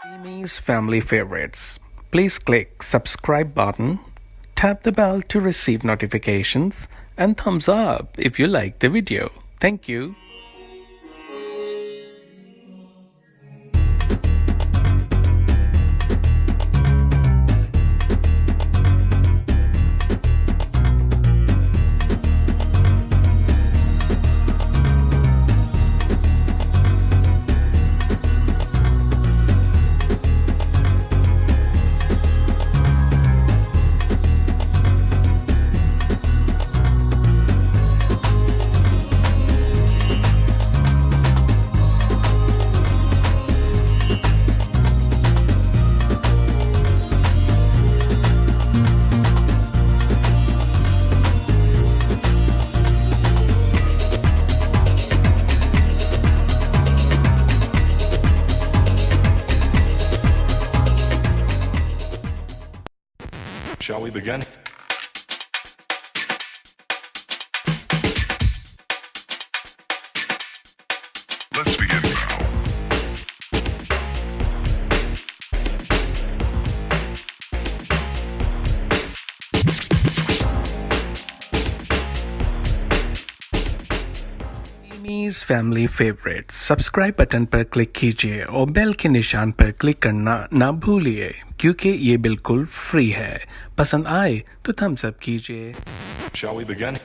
C-meez family favorites. Please click subscribe button, tap the bell to receive notifications, and thumbs up if you like the video. Thank you. Shall we begin? Let's begin now. C-meez family favorites subscribe button पर click कीजिए और bell के निशान पर click करना ना भूलिए क्योंकि ये बिल्कुल फ्री है। पसंद आए तो थम्स अप कीजिए। Shall we begin?